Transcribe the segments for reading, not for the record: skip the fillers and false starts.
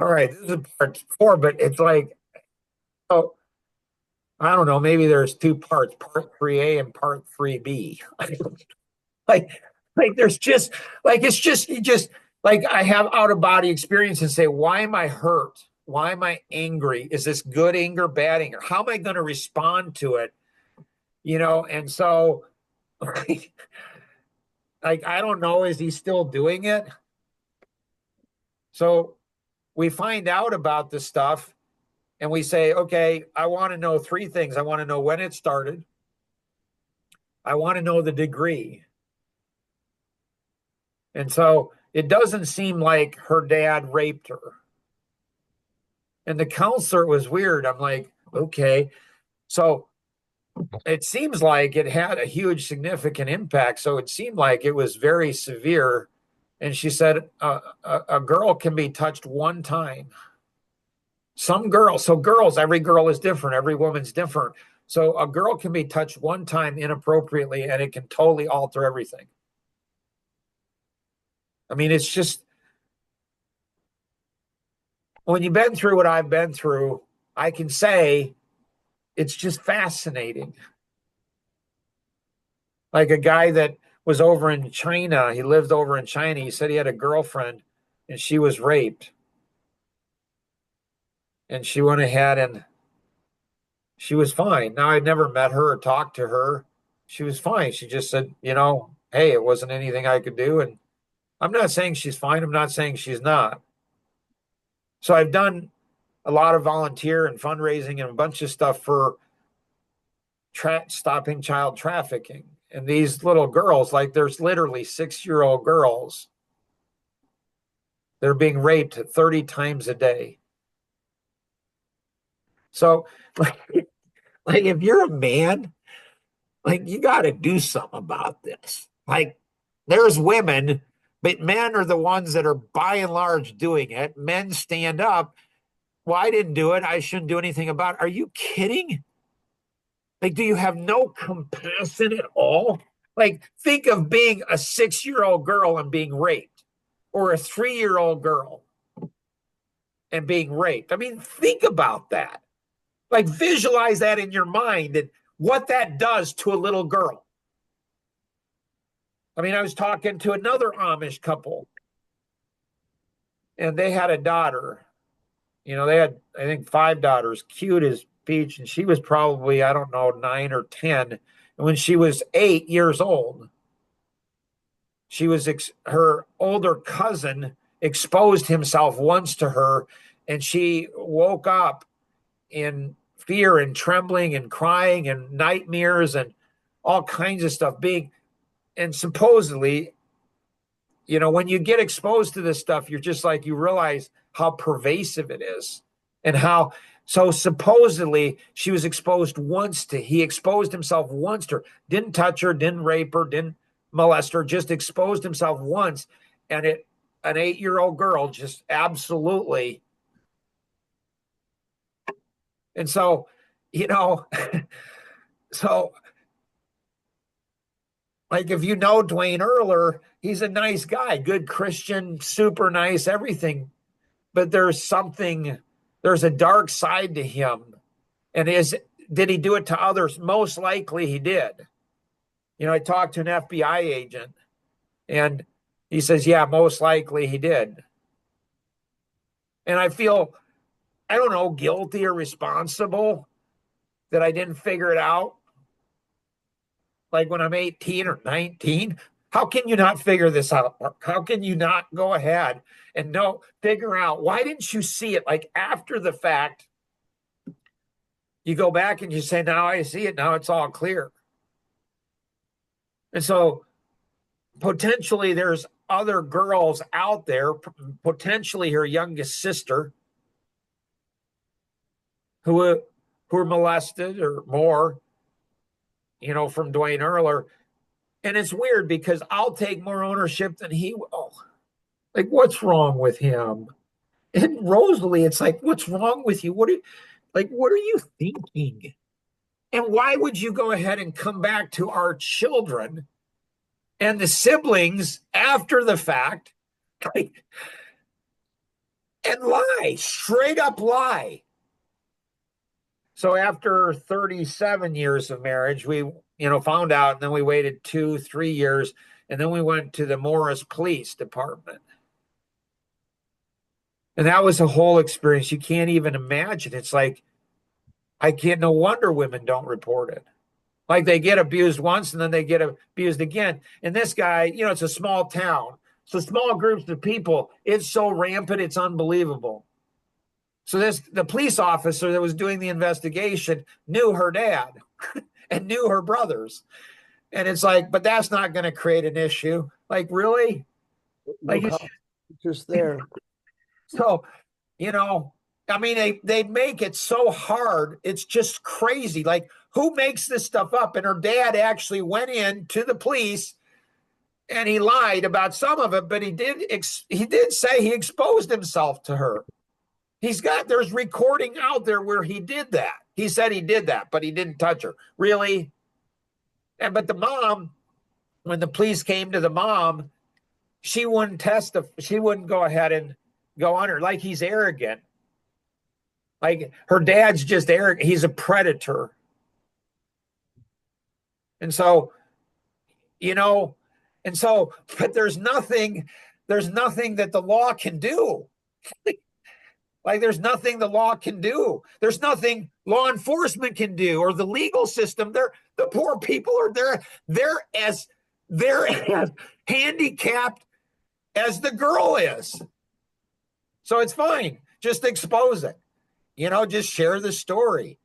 All right, this is part four, but it's like, oh, I don't know, maybe there's two parts, part 3A and part 3B. Like, like there's just it's just you just like I have out of body experience and say, why am I hurt? Why am I angry? Is this good anger, bad anger? How am I going to respond to it? And so like I don't know, is he still doing it? So we find out about this stuff and we say, okay, I want to know three things. I want to know when it started. I want to know the degree. And so it doesn't seem like her dad raped her. And the counselor was weird. I'm like, okay. So it seems like it had a huge significant impact. So it seemed like it was very severe. And she said, a girl can be touched one time. Some girls, so girls, every girl is different, every woman's different. So a girl can be touched one time inappropriately and it can totally alter everything. I mean, it's just when you've been through what I've been through, I can say it's just fascinating. Like a guy that was over in China, he lived over in China. He said he had a girlfriend and she was raped. And she went ahead and she was fine. Now, I'd never met her or talked to her. She was fine. She just said, hey, it wasn't anything I could do. And I'm not saying she's fine. I'm not saying she's not. So I've done a lot of volunteer and fundraising and a bunch of stuff for stopping child trafficking. And these little girls, like there's literally 6-year-old girls, they're being raped 30 times a day. So, like, like if you're a man, like you got to do something about this. Like, there's women, but men are the ones that are by and large doing it. Men stand up. Well, I didn't do it. I shouldn't do anything about it. Are you kidding? Like, do you have no compassion at all? Like, think of being a 6-year-old girl and being raped, or a 3-year-old girl and being raped. I mean, think about that. Like, visualize that in your mind and what that does to a little girl. I mean, I was talking to another Amish couple, and they had a daughter. They had, I think, 5 daughters, cute as peach, and she was probably, I don't know, 9 or 10. And when she was 8 years old, her older cousin exposed himself once to her, and she woke up in fear and trembling and crying and nightmares and all kinds of stuff and supposedly, when you get exposed to this stuff, you're just like, you realize how pervasive it is and how, so supposedly she was exposed once he exposed himself once to her, didn't touch her, didn't rape her, didn't molest her, just exposed himself once. And an 8-year-old girl just absolutely. And so, you know, so like if Dwayne Erler, he's a nice guy, good Christian, super nice, everything. But there's a dark side to him. And did he do it to others? Most likely he did. I talked to an FBI agent and he says, yeah, most likely he did. And I feel, I don't know, guilty or responsible that I didn't figure it out. Like when I'm 18 or 19, how can you not figure this out, Mark? How can you not go ahead and figure out, why didn't you see it? Like after the fact, you go back and you say, now I see it. Now it's all clear. And so potentially there's other girls out there, potentially her youngest sister, who were molested or more, from Dwayne Erler. And it's weird because I'll take more ownership than he will. Like, what's wrong with him? And Rosalie, it's like, what's wrong with you? What are you thinking? And why would you go ahead and come back to our children and the siblings after the fact? Like, and lie, straight up lie. So after 37 years of marriage, we, found out, and then we waited 2, 3 years, and then we went to the Morris Police Department. And that was a whole experience. You can't even imagine. It's like, I can't, no wonder women don't report it. Like they get abused once and then they get abused again. And this guy, it's a small town. So small groups of people, it's so rampant, it's unbelievable. So the police officer that was doing the investigation knew her dad and knew her brothers. And it's like, but that's not going to create an issue. Like, really? Like, just there. So, I mean, they make it so hard. It's just crazy. Like, who makes this stuff up? And her dad actually went in to the police and he lied about some of it, but he did say he exposed himself to her. There's recording out there where he did that. He said he did that, but he didn't touch her. Really? But the mom, when the police came to the mom, she wouldn't she wouldn't go ahead and go on her. Like, he's arrogant. Like, her dad's just arrogant. He's a predator. And so, but there's nothing that the law can do. Like, there's nothing the law can do. There's nothing law enforcement can do, or the legal system. The poor people are there. They're as handicapped as the girl is. So it's fine. Just expose it. Just share the story.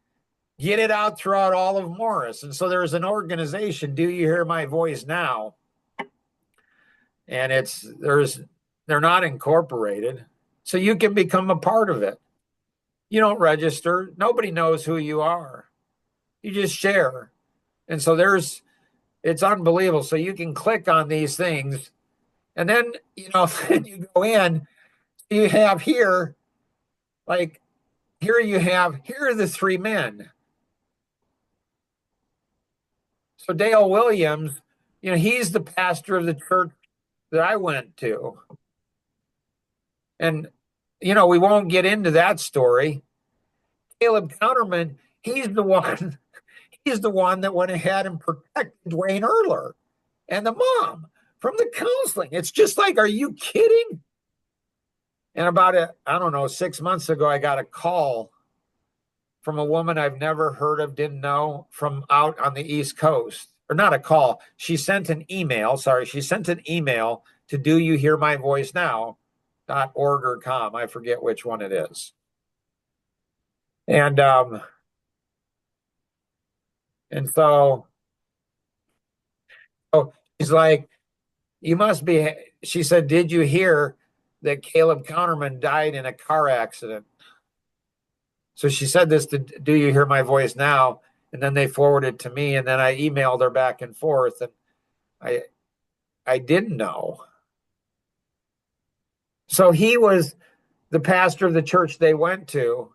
Get it out throughout all of Morris. And so there's an organization, Do You Hear My Voice Now? And they're not incorporated. So you can become a part of it. You don't register. Nobody knows who you are. You just share. And so it's unbelievable. So you can click on these things. And then, then you go in, you have here, like, here are the three men. So Dale Williams, he's the pastor of the church that I went to. And, we won't get into that story. Caleb Counterman, he's the one that went ahead and protected Dwayne Erler and the mom from the counseling. It's just like, are you kidding? And about 6 months ago, I got a call from a woman I've never heard of, didn't know, from out on the East Coast. Or not a call. She sent an email to Do You Hear My Voice Now.org or com. I forget which one it is. And so she's like, you must be, she said, did you hear that Caleb Counterman died in a car accident? So she said this to Do You Hear My Voice Now? And then they forwarded to me, and then I emailed her back and forth, and I didn't know. So he was the pastor of the church they went to,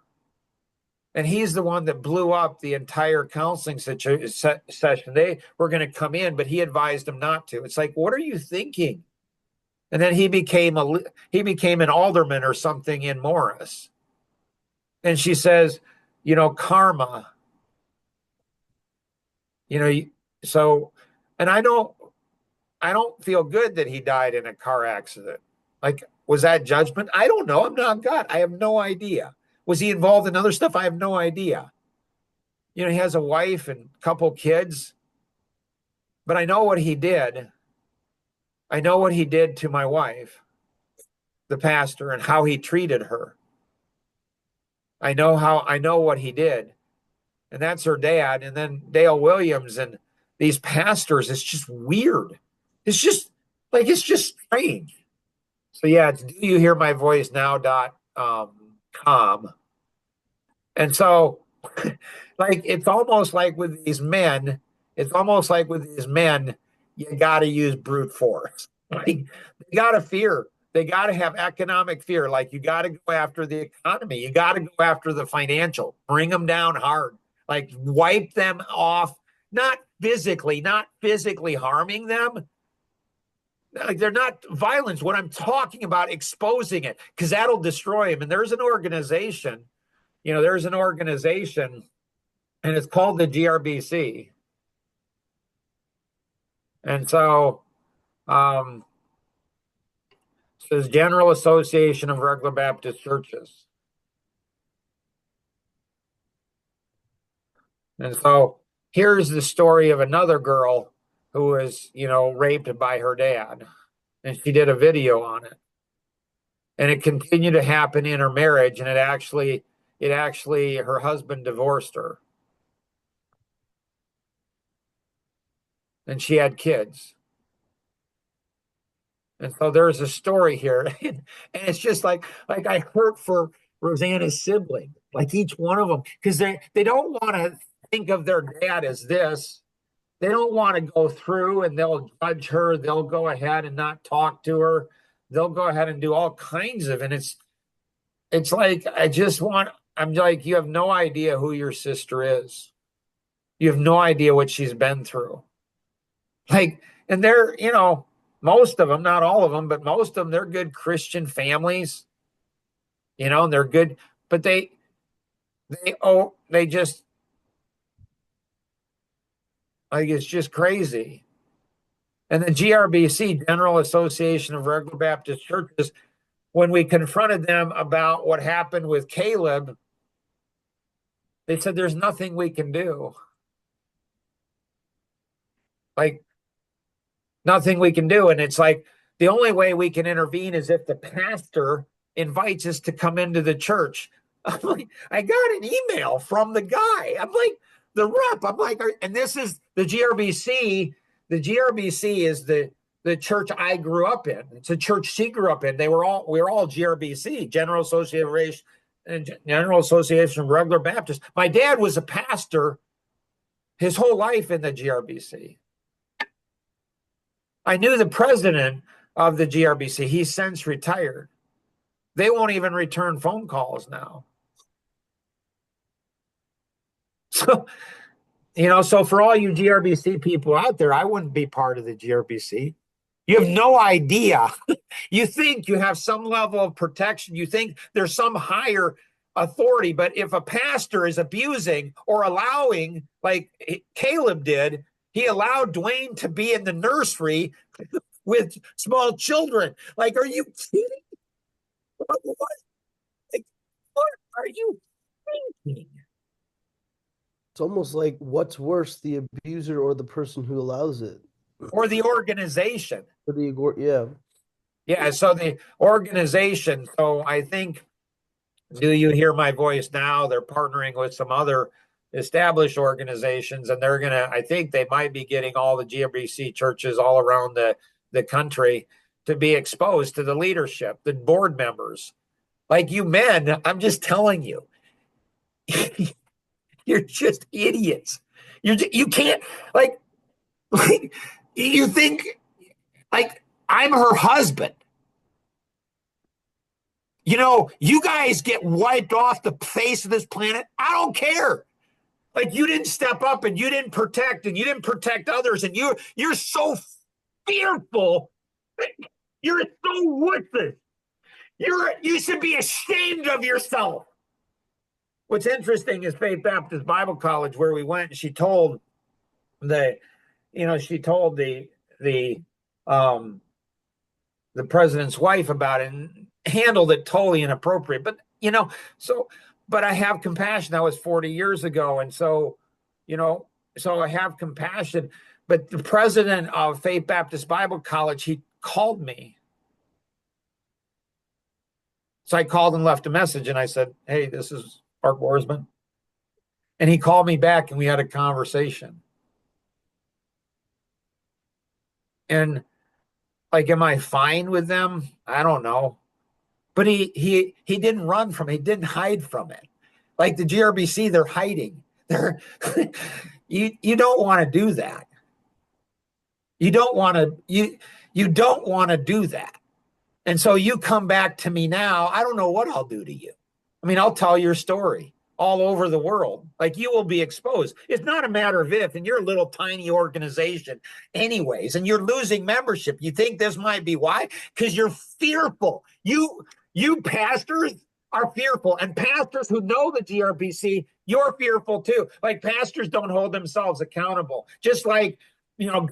and he's the one that blew up the entire counseling session. They were going to come in, but he advised them not to. It's like, what are you thinking? And then he became an alderman or something in Morris. And she says, karma. So, and I don't feel good that he died in a car accident. Like, was that judgment? I don't know. I'm not God. I have no idea. Was he involved in other stuff? I have no idea. He has a wife and a couple kids, but I know what he did. I know what he did to my wife, the pastor, and how he treated her. I know what he did. And that's her dad. And then Dale Williams and these pastors, it's just weird. It's just strange. So yeah, it's Do You Hear My Voice Now.com. And so like, it's almost like with these men, you got to use brute force. Like, they got to fear. They got to have economic fear. Like, you got to go after the economy. You got to go after the financial, bring them down hard, like wipe them off, not physically harming them, Like, they're not violence. What I'm talking about, exposing it, because that'll destroy him. And there's an organization, and it's called the GRBC. And so, it says General Association of Regular Baptist Churches. And so here's the story of another girl who was, raped by her dad. And she did a video on it. And it continued to happen in her marriage. And it actually, her husband divorced her. And she had kids. And so there's a story here. And it's just like I hurt for Rosanna's sibling, like each one of them, because they don't want to think of their dad as this. They don't want to go through and they'll judge her. They'll go ahead and not talk to her. They'll go ahead and do all kinds of, and it's like, I'm like, you have no idea who your sister is. You have no idea what she's been through. Like, and they're, most of them, not all of them, but most of them, they're good Christian families, and they're good, but they just, like, it's just crazy. And the GRBC, General Association of Regular Baptist Churches, when we confronted them about what happened with Caleb, they said, there's nothing we can do. Like, nothing we can do. And it's like, the only way we can intervene is if the pastor invites us to come into the church. I'm like, I got an email from the guy. I'm like, the rep. I'm like, and this is the GRBC. The GRBC is the church I grew up in. It's a church she grew up in. We were all GRBC, General Association of Regular Baptists. My dad was a pastor his whole life in the GRBC. I knew the president of the GRBC. He's since retired. They won't even return phone calls now. So, so for all you GRBC people out there, I wouldn't be part of the GRBC. You have no idea. You think you have some level of protection. You think there's some higher authority. But if a pastor is abusing or allowing, like Caleb did, he allowed Dwayne to be in the nursery with small children. Like, are you kidding? What? Like, what are you thinking? It's almost like, what's worse, the abuser or the person who allows it? Or the organization. Yeah. So the organization. So I think, do you hear my voice now? They're partnering with some other established organizations, and I think they might be getting all the GRBC churches all around the country to be exposed to the leadership, the board members. Like, you men, I'm just telling you, you're just idiots. You can't, like you think, like, I'm her husband. You guys get wiped off the face of this planet. I don't care. Like, you didn't step up and you didn't protect others. And you're so fearful. You're so worthless. You should be ashamed of yourself. What's interesting is Faith Baptist Bible College, where we went, she told the president's wife about it and handled it totally inappropriate. But, but I have compassion. That was 40 years ago. And so I have compassion. But the president of Faith Baptist Bible College, he called me. So I called and left a message, and I said, hey, this is Mark Boersman. And he called me back, and we had a conversation. And, like, am I fine with them? I don't know. But he didn't run from it. He didn't hide from it. Like the GRBC, they're hiding. You don't want to do that. You don't want to do that. And so you come back to me now, I don't know what I'll do to you. I mean, I'll tell your story. all over the world. Like you will be exposed. It's not a matter of if, and you're a little tiny organization, anyways, and you're losing membership. You think this might be why? Because you're fearful. You pastors are fearful, and pastors who know the GRBC, you're fearful too. Like pastors don't hold themselves accountable, just like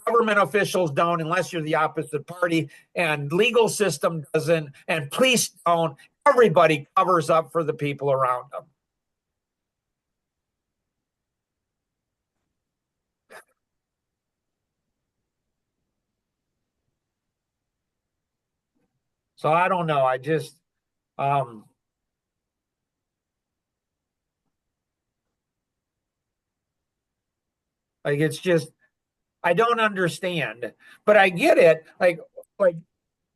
government officials don't, unless you're the opposite party, and legal system doesn't, and police don't. Everybody covers up for the people around them. So I don't know. I just um like it's just I don't understand, but I get it. Like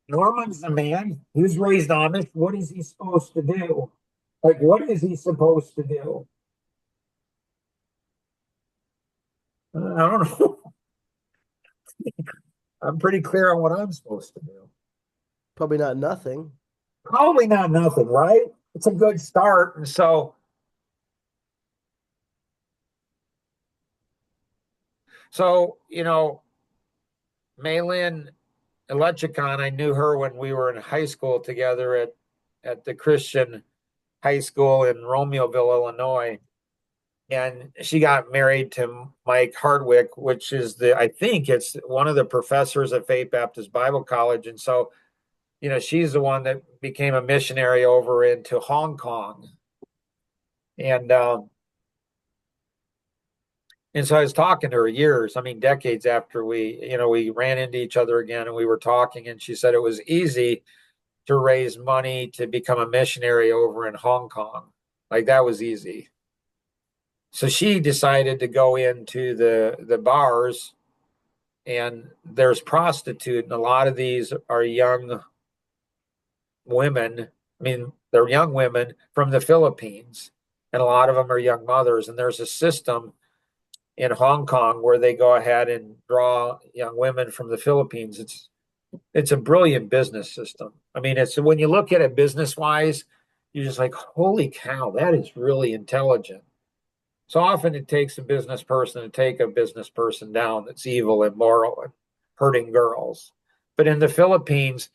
Norman's the man. He's raised Amish. What is he supposed to do? Like what is he supposed to do? I don't know. I'm pretty clear on what I'm supposed to do. Probably not nothing. Probably not nothing, right? It's a good start. And so, Maylin Electricon, I knew her when we were in high school together at the Christian high school in Romeoville, Illinois. And she got married to Mike Hardwick, which is I think it's one of the professors at Faith Baptist Bible College. And so, she's the one that became a missionary over into Hong Kong. And so I was talking to her years, I mean, decades after we ran into each other again and we were talking, and she said it was easy to raise money to become a missionary over in Hong Kong. Like that was easy. So she decided to go into the bars, and there's prostitute, and a lot of these are young women. I mean, they're young women from the Philippines, and a lot of them are young mothers. And there's a system in Hong Kong where they go ahead and draw young women from the Philippines. It's a brilliant business system. I mean, it's when you look at it business wise, you're just like, holy cow, that is really intelligent. So often it takes a business person to take a business person down that's evil, immoral, and hurting girls. But in the Philippines,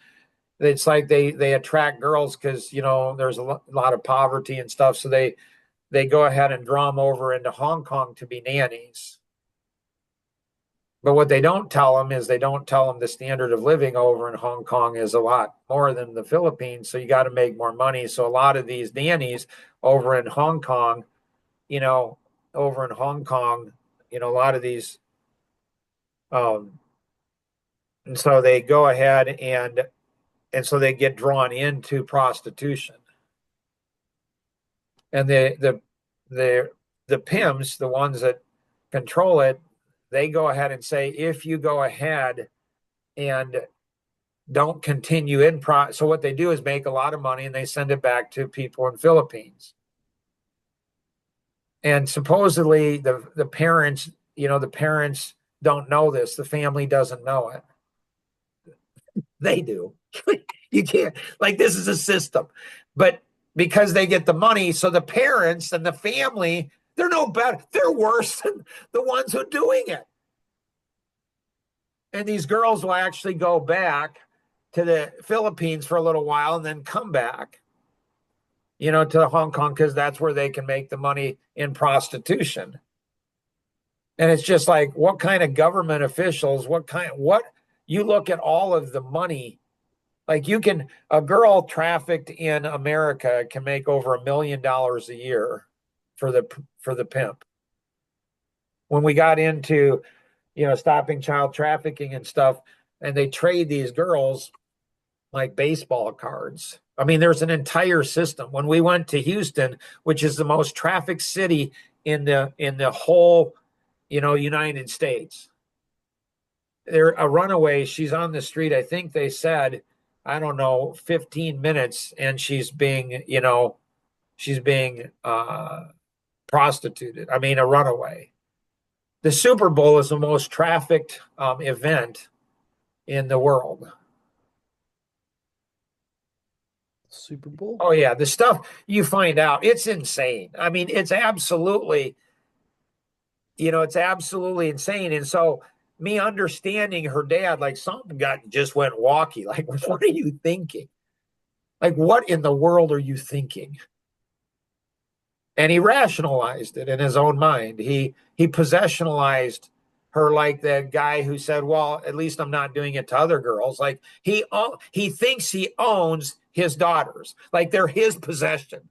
it's like they attract girls because there's a lot of poverty and stuff. So they go ahead and draw them over into Hong Kong to be nannies. But what they don't tell them is they don't tell them the standard of living over in Hong Kong is a lot more than the Philippines. So you got to make more money. So a lot of these nannies over in Hong Kong, over in Hong Kong, a lot of these, and so they go ahead and so they get drawn into prostitution. And the pimps, the ones that control it, they go ahead and say, if you go ahead and don't continue so what they do is make a lot of money and they send it back to people in Philippines. And supposedly the parents, the parents don't know this. The family doesn't know it. They do. You can't, like, this is a system. But because they get the money, so the parents and the family, they're no better. They're worse than the ones who are doing it. And these girls will actually go back to the Philippines for a little while and then come back, to Hong Kong, because that's where they can make the money in prostitution. And it's just like, what kind of government officials, what you look at all of the money. Like a girl trafficked in America can make over $1 million a year for the pimp. When we got into, stopping child trafficking and stuff, and they trade these girls like baseball cards. I mean, there's an entire system. When we went to Houston, which is the most trafficked city in the whole, United States, there a runaway, she's on the street. I think they said, I don't know, 15 minutes, and she's being prostituted. I mean, a runaway. The Super Bowl is the most trafficked event in the world. Super Bowl. Oh yeah, the stuff you find out, it's insane. I mean, it's absolutely, it's absolutely insane. And so me understanding her dad, like something just went walkie. Like, what are you thinking? Like, what in the world are you thinking? And he rationalized it in his own mind. He possessionalized her like that guy who said, "Well, at least I'm not doing it to other girls." Like he thinks he owns his daughters, like they're his possession.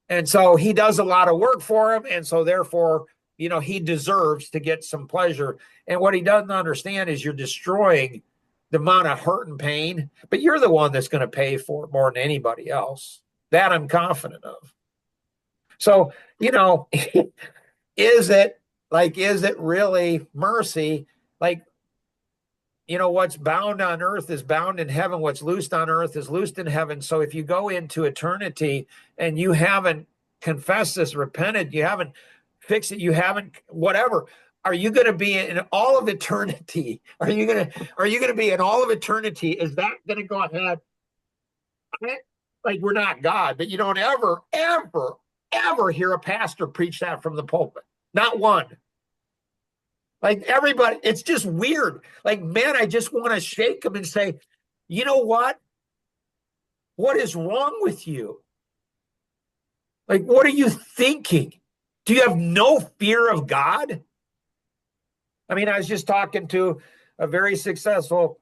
And so he does a lot of work for him, and so therefore, he deserves to get some pleasure. And what he doesn't understand is you're destroying the amount of hurt and pain, but you're the one that's going to pay for it more than anybody else. That I'm confident of. So, is it really mercy? Like, what's bound on earth is bound in heaven. What's loosed on earth is loosed in heaven. So if you go into eternity and you haven't confessed this, repented, you haven't fixed it, you haven't whatever, are you going to be in all of eternity? Are you going to be in all of eternity? Is that going to go ahead? Like, we're not God, but you don't ever hear a pastor preach that from the pulpit. Not one. Like everybody, it's just weird. Like, man, I just want to shake them and say, you know what? What is wrong with you? Like, what are you thinking? Do you have no fear of God? I mean, I was just talking to a very successful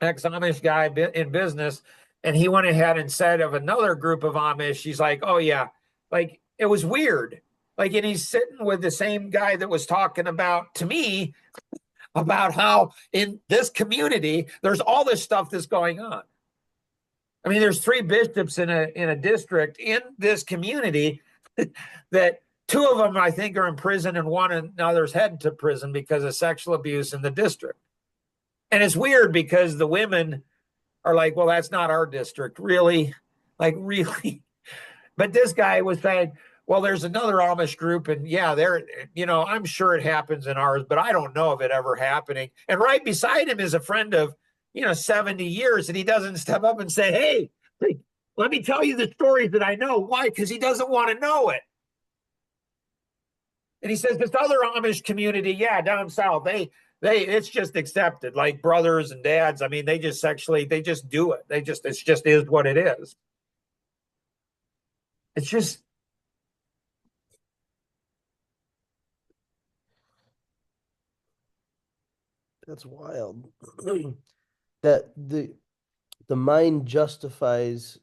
ex-Amish guy in business, and he went ahead and said of another group of Amish, he's like, oh, yeah, like it was weird. Like, and he's sitting with the same guy that was talking about to me about how in this community, there's all this stuff that's going on. I mean, there's 3 bishops in a district in this community that 2 of them, I think, are in prison and one another's headed to prison because of sexual abuse in the district. And it's weird because the women are like, well, that's not our district. Really? Like, really? But this guy was saying, well, there's another Amish group, and yeah, I'm sure it happens in ours, but I don't know of it ever happening. And right beside him is a friend of, 70 years, and he doesn't step up and say, hey, let me tell you the stories that I know. Why? Because he doesn't want to know it. And he says this other Amish community, yeah, down south, it's just accepted, like brothers and dads. I mean, they just do it. It just is what it is. It's just. That's wild. That the mind justifies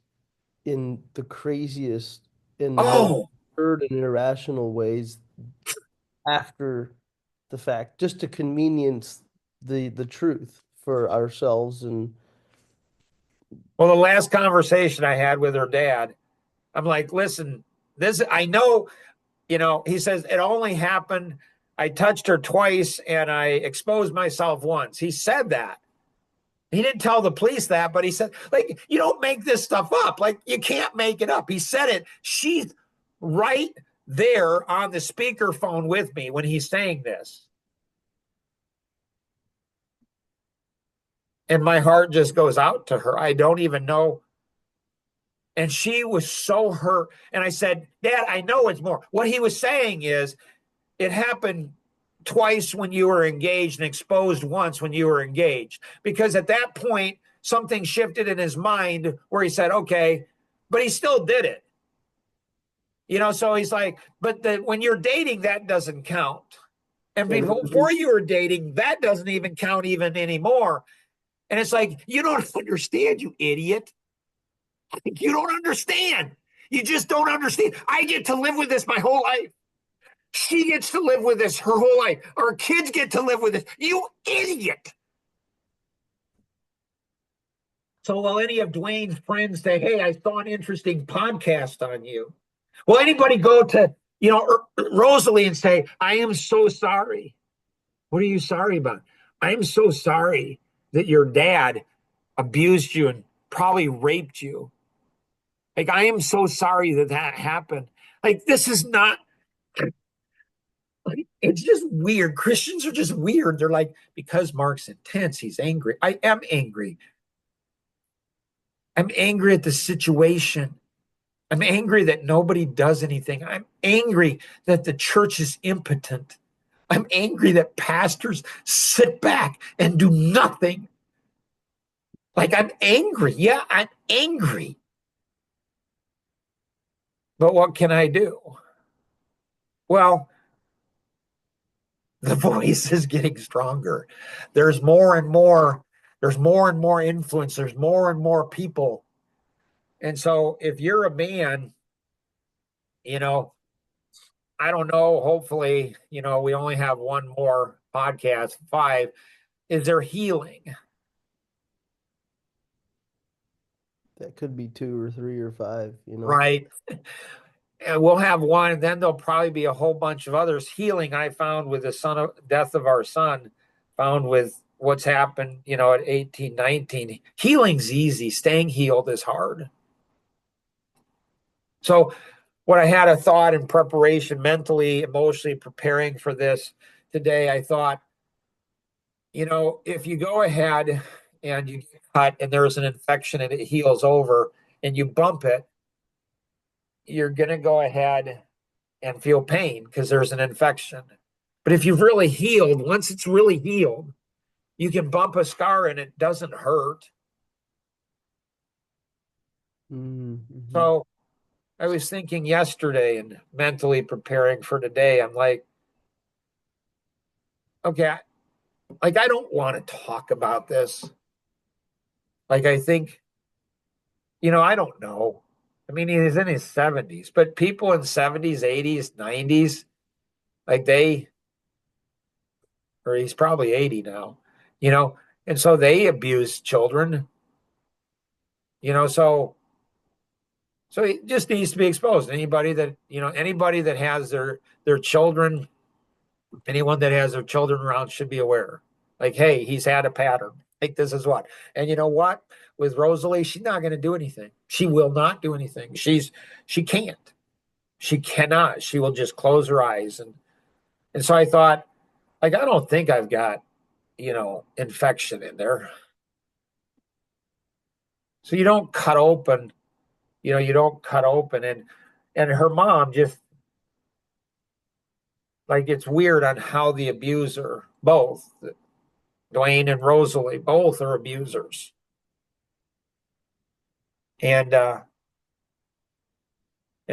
in the craziest and most Oh, absurd and irrational ways after the fact, just to convenience the truth for ourselves. And well, the last conversation I had with her dad, I'm like, listen, I know, he says it only happened. I touched her twice and I exposed myself once. He said that. He didn't tell the police that, but he said, like, you don't make this stuff up. Like, you can't make it up. He said it. She's right there on the speakerphone with me when he's saying this. And my heart just goes out to her. I don't even know. And she was so hurt. And I said, Dad, I know it's more. What he was saying is it happened twice when you were engaged and exposed once when you were engaged. Because at that point, something shifted in his mind where he said, okay, but he still did it. So he's like, but when you're dating, that doesn't count. And before you were dating, that doesn't even count even anymore. And it's like, you don't understand, you idiot. You don't understand. You just don't understand. I get to live with this my whole life. She gets to live with this her whole life. Our kids get to live with this. You idiot. So will any of Dwayne's friends say, hey, I saw an interesting podcast on you? Will anybody go to, Rosalie and say, I am so sorry. What are you sorry about? I am so sorry that your dad abused you and probably raped you. Like, I am so sorry that happened. Like, this is not, like, it's just weird. Christians are just weird. They're like, because Mark's intense, he's angry. I am angry. I'm angry at the situation. I'm angry that nobody does anything. I'm angry that the church is impotent. I'm angry that pastors sit back and do nothing. Like, I'm angry. Yeah, I'm angry. But what can I do? Well, the voice is getting stronger. There's more and more, there's more and more influence. There's more and more people. And so if you're a man, you know, I don't know, hopefully, we only have one more podcast, five. Is there healing? That could be two or three or five, you know. Right. And we'll have one, and then there'll probably be a whole bunch of others. Healing, I found with the death of our son, found with what's happened, at 18, 19. Healing's easy. Staying healed is hard. So what I had a thought in preparation, mentally, emotionally preparing for this today, I thought, if you go ahead and you get cut and there's an infection and it heals over and you bump it, you're going to go ahead and feel pain because there's an infection. But if you've really healed, once it's really healed, you can bump a scar and it doesn't hurt. Mm-hmm. So I was thinking yesterday and mentally preparing for today, I'm like, okay, like I don't want to talk about this. Like I think, I don't know. I mean, he's in his 70s, but people in 70s, 80s, 90s, like or he's probably 80 now, you know, and so they abuse children, so it just needs to be exposed. Anybody that has their children, anyone that has their children around should be aware. Like, hey, he's had a pattern. Like this is what. And you know what? With Rosalie, she's not going to do anything. She will not do anything. She can't. She cannot. She will just close her eyes. And so I thought, like, I don't think I've got, infection in there. So you don't cut open and her mom just like it's weird on how the abuser, both Dwayne and Rosalie, both are abusers. And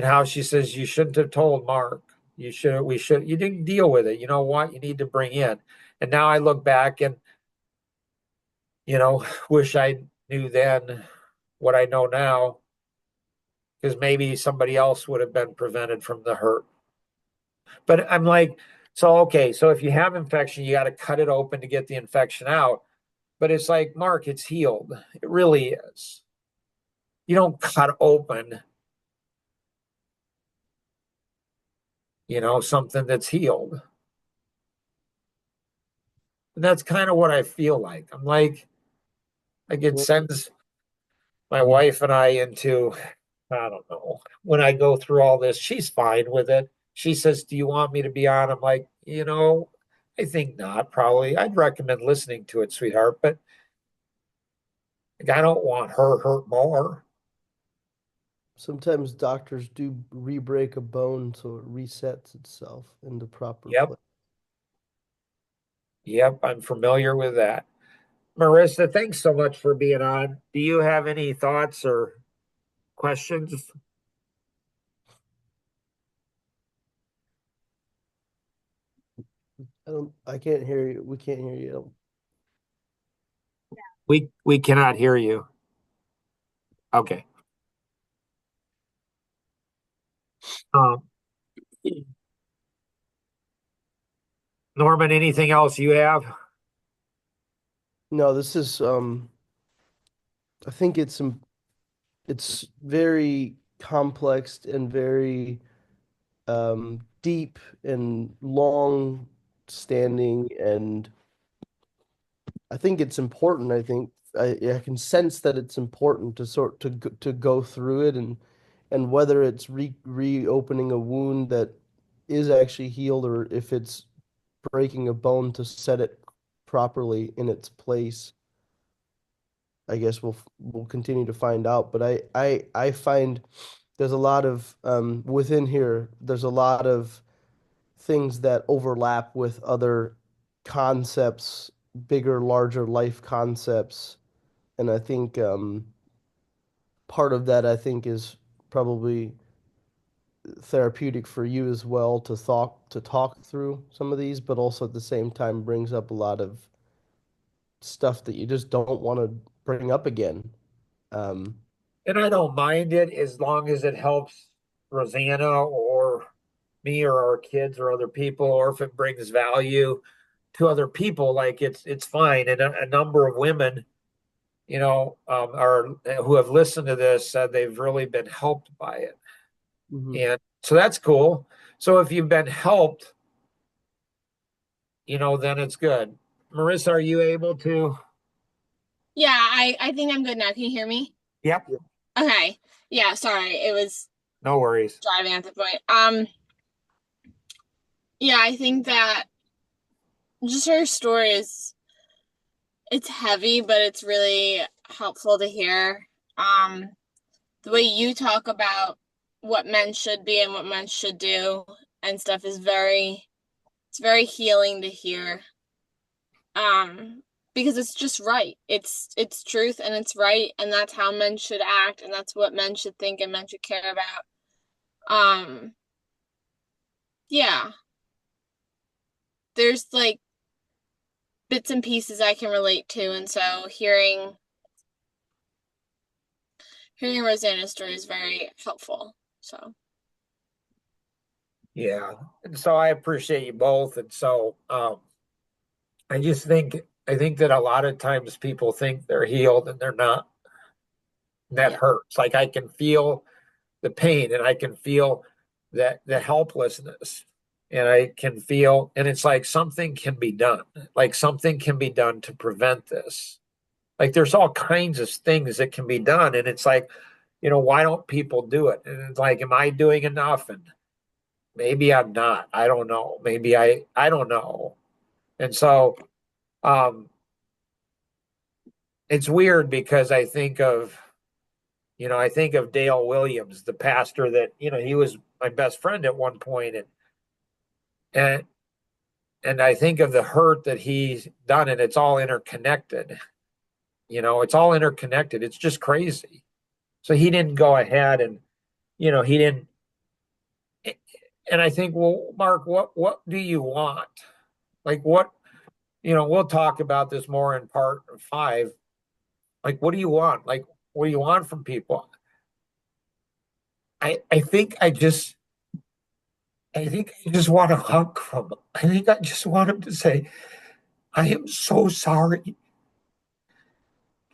how she says you shouldn't have told Mark. You didn't deal with it. You know what? You need to bring in. And now I look back and, wish I knew then what I know now, because maybe somebody else would have been prevented from the hurt. But I'm like, so okay, so if you have infection, you got to cut it open to get the infection out. But it's like, Mark, it's healed. It really is. You don't cut open, something that's healed. And that's kind of what I feel like. I'm like it Well, sends my wife and I into, I don't know, when I go through all this, she's fine with it. She says, do you want me to be on? I'm like, I think not, probably. I'd recommend listening to it, sweetheart, but like, I don't want her hurt more. sometimes doctors do re-break a bone so it resets itself in the proper Yep. place. Yep. I'm familiar with that. Marissa, thanks so much for being on. Do you have any thoughts or questions? I can't hear you. We can't hear you. We cannot hear you. Okay. Um, Norman, anything else you have? No, this is I think it's very complex and very deep and long standing, and I think it's important. I think I can sense that it's important to to go through it, and whether it's reopening a wound that is actually healed or if it's breaking a bone to set it properly in its place. I guess we'll continue to find out. But I find there's a lot of within here. There's a lot of things that overlap with other concepts, bigger, larger life concepts, and I think part of that I think is probably therapeutic for you as well to talk through some of these, but also at the same time brings up a lot of stuff that you just don't want to bring up again. Um, And I don't mind it as long as it helps Rosanna or me or our kids or other people, or if it brings value to other people, like it's fine. And a number of women, are who have listened to this said they've really been helped by it. mhm. And so that's cool. So if you've been helped, then it's good. Marissa, are you able to? Yeah, I think I'm good now. Can you hear me? Yep. Yeah. Okay. Yeah, sorry. It was No worries. driving at the point. Yeah, I think that just her story is it's heavy, but it's really helpful to hear. Um, the way you talk about what men should be and what men should do and stuff is it's very healing to hear. Um, because it's just right. It's truth and it's right, and that's how men should act, and that's what men should think and men should care about. Um, yeah, there's like bits and pieces I can relate to, and so hearing Rosanna's story is very helpful. So, Yeah. And so I appreciate you both. And so I just think I think that a lot of times people think they're healed and they're not. And that yeah, hurts. Like I can feel the pain and I can feel that the helplessness. And I can feel, and it's like something can be done. Like something can be done to prevent this. Like there's all kinds of things that can be done. And it's like, why don't people do it? And it's like, am I doing enough? And maybe I'm not. I don't know. Maybe I don't know. And so um it's weird because I think of Dale Williams, the pastor that, he was my best friend at one point, and and I think of the hurt that he's done, and it's all interconnected. It's all interconnected. It's just crazy. So he didn't go ahead and, he didn't. And I think, well, Mark, what do you want? Like what, we'll talk about this more in part 5. Like, what do you want? Like, what do you want from people? I think I just want a hug from him. I think I just want him to say, I am so sorry.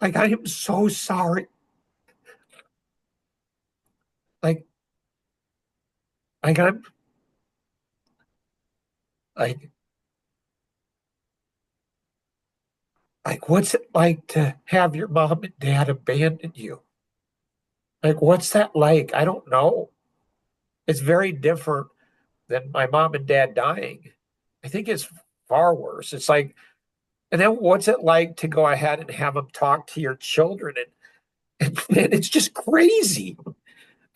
Like, I am so sorry. Like, like I'm like, what's it like to have your mom and dad abandon you? Like, what's that like? I don't know. It's very different than my mom and dad dying. I think it's far worse. It's like, and then what's it like to go ahead and have them talk to your children? And it's just crazy.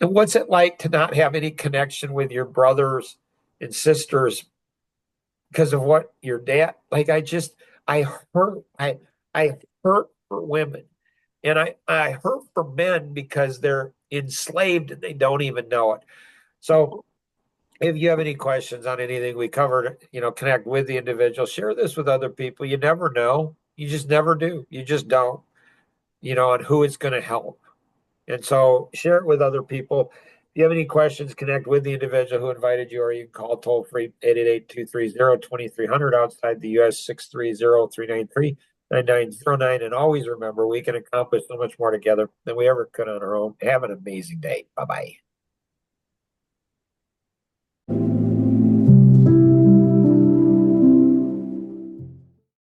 And what's it like to not have any connection with your brothers and sisters because of what your dad, like I hurt, I hurt for women. And I hurt for men because they're enslaved and they don't even know it. So if you have any questions on anything we covered, connect with the individual, share this with other people. You never know. You just never do. You just don't, on who it's going to help. And so share it with other people. If you have any questions, connect with the individual who invited you, or you can call toll free 888-230-2300 outside the US 630-393-9909. And always remember, we can accomplish so much more together than we ever could on our own. Have an amazing day. Bye bye.